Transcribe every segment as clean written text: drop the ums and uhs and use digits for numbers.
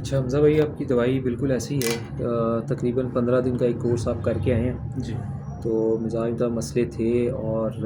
अच्छा हमज़ा भाई, आपकी दवाई बिल्कुल ऐसी ही है। तकरीबन 15 दिन का एक कोर्स आप करके आए हैं। जी। तो मिज़ाज मसले थे और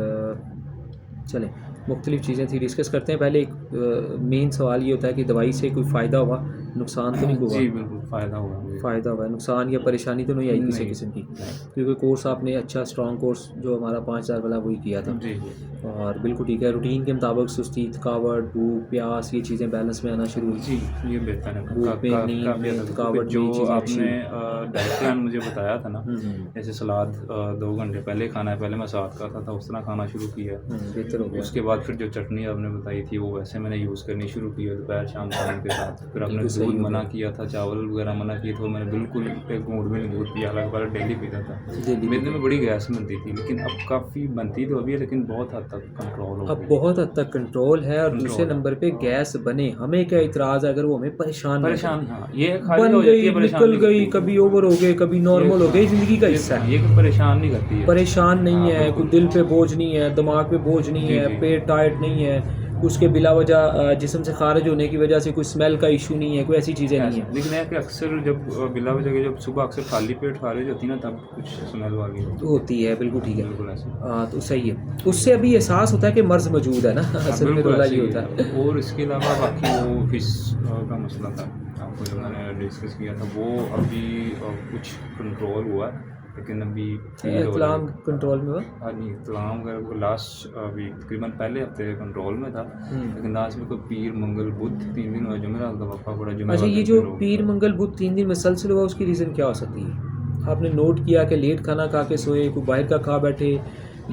चलें, मुख्तलिफ़ चीज़ें थी, डिस्कस करते हैं। पहले एक मेन सवाल ये होता है कि दवाई से कोई फ़ायदा हुआ, नुकसान तो नहीं हुआ? जी, बिल्कुल फ़ायदा हुआ मुझे। फ़ायदा हुआ है, नुकसान या परेशानी तो नहीं आई किसी नहीं, किस्म की? नहीं। क्योंकि कोर्स आपने अच्छा स्ट्रॉन्ग कोर्स जो हमारा 5000 वाला वही किया था। जी, जी। और बिल्कुल ठीक है, रूटीन के मुताबिक सुस्ती, थकावट, भूख, प्यास ये चीज़ें बैलेंस में आना शुरू हुई। जी, ये बेहतर है। भूख में, नींद काफ़ी हद में, तक, क्योंकि थकावट में जो ये चीज़ें अच्छी आपने हुई। डाइट प्लान मुझे बताया था ना, हुँ। जैसे सलाद 2 घंटे पहले खाना है, पहले मैं साथ खाता था, उस तरह खाना शुरू किया। बेहतर हो गया। उसके बाद फिर जो चटनी आपने बताई थी, वो वैसे मैंने यूज़ करनी शुरू की है दोपहर शाम खाने के साथ। फिर आपने बिल्कुल सही दूध हो मना गया। किया था, चावल वगैरह मना किए थे, वो मैंने बिल्कुल एक घूँट भी नहीं दूध पिया, हालाँकि पहले डेली पीता था। डेली मेरे पीते में बड़ी गैस बनती थी, लेकिन अब काफ़ी बनती तो अभी है, लेकिन बहुत हद तक कंट्रोल हो अब गई है। बहुत हद तक कंट्रोल है। और दूसरे कंट्रोल है। नंबर पे गैस बने, हमें क्या इतराज़ है अगर वो हमें परेशान ना करे। परेशान, हाँ, ये खाली बन हो जाती गई, है, परेशान निकल नहीं गई, करती। कभी ओवर हो गए, कभी ये नॉर्मल हो हाँ, गई, ज़िंदगी का ये हिस्सा हाँ, है। ये परेशान नहीं करती है। परेशान नहीं हाँ, है, कोई बिल्कुल। दिल पे बोझ नहीं है, दिमाग पे बोझ नहीं जी, है, जी। पेट टाइट नहीं है, उसके बिला वजह जिस्म से खारिज होने की वजह से कोई स्मेल का इशू नहीं है, कोई ऐसी चीज़ें नहीं ऐसा है। लेकिन है कि अक्सर जब बिला वजह के जब सुबह अक्सर खाली पेट खारिज होती है ना, तब कुछ स्मेल वाली होती है। होती है, बिल्कुल ठीक है। बिल्कुल ऐसे। तो सही है। उससे अभी एहसास होता है कि मर्ज़ मौजूद है ना हाँ, असल में बिल्कुल रोला ऐसे ये ही होता है। है। और इसके अलावा बाकी वो फिश का मसला था, आपको जो मैंने डिस्कस किया था, वो अभी कुछ कंट्रोल हुआ है, लेकिन अभी फिर हो रहा इत्तलाम कंट्रोल में हुआ? हाँ नहीं, इस्लाम वगैरह को लास्ट अभी तकरीबन पहले हफ्ते कंट्रोल में था, लेकिन लास्ट में कोई पीर मंगल बुध 3 दिन हुआ, जुमेरात का वक्फा पड़ा, अच्छा, जुमेरात ये दिन जो फिर हो पीर मंगल बुध 3 दिन मुसलसल हुआ, उसकी रीज़न क्या हो सकती है? आपने नोट किया कि लेट खाना खा के सोए, कोई बाहर का खा बैठे,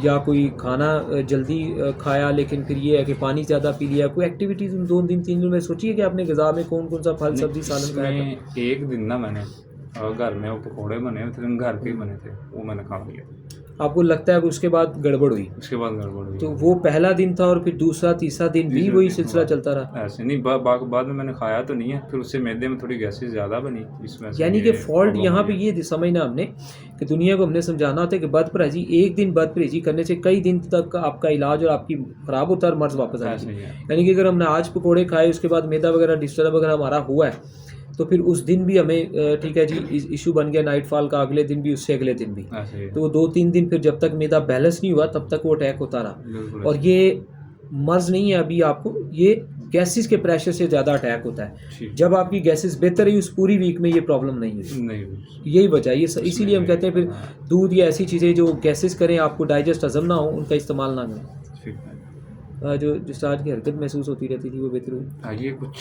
या कोई खाना जल्दी खाया, लेकिन फिर ये है कि पानी ज़्यादा पी लिया, कोई एक्टिविटीज़ उन 2 दिन 3 दिन में सोची है कि आपने ग़िज़ा में कौन-कौन सा फल, नहीं, सब्ज़ी, सालन खाया था? इसमें एक दिन ना मैंने घर में वो पकौड़े बने हुए थे, घर के ही हुँ। बने थे, वो मैंने खा लिया। आपको लगता है कि उसके बाद गड़बड़ हुई? उसके बाद गड़बड़ हुई। तो वो पहला दिन था और फिर दूसरा, तीसरा दिन भी तीसरे वही दिन सिलसिला हुआ चलता रहा? ऐसे नहीं, बाद में मैंने खाया तो नहीं है, फिर उससे मैदे में थोड़ी गैसेज़ ज़्यादा बनी, इस वजह से यानी कि ये फ़ॉल्ट प्रॉब्लम यहाँ हुई पे है। ये समझना हमने कि दुनिया को हमने समझाना होता है कि बदपरहेज़ी, एक दिन बदपरहेज़ी करने से कई दिन तक आपका इलाज और आपकी ख़राब होता है और मर्ज़ वापस ऐसे आएगी। ही है। यानी कि अगर हमने आज पकोड़े खाए, उसके बाद मैदा वगैरह डिस्टर्ब वगैरह हमारा हुआ है, तो फिर उस दिन भी हमें ठीक है जी, इशू बन गया नाइट फॉल का, अगले दिन भी, उससे अगले दिन भी। ऐसे ही तो है। वो 2-3 दिन फिर जब तक मैदा बैलेंस नहीं हुआ, तब तक वो अटैक होता रहा। बिल्कुल और ऐसे ही। ये मर्ज़ नहीं है अभी आपको, ये गैसेस के प्रेशर से ज़्यादा अटैक होता है। ठीक। जब आपकी गैसेस बेहतर रही, उस पूरी वीक में ये प्रॉब्लम नहीं हुई। नहीं हुई। यही वजह है, ये उसमें इसीलिए हम कहते हैं फिर हाँ, दूध या ऐसी चीज़ें जो गैसेस करें, आपको डाइजेस्ट हज़म ना हो, उनका इस्तेमाल ना करें। ठीक है। जो जिस आज की हरकत महसूस होती रहती थी, वो बेहतर हुई। हाँ, ये कुछ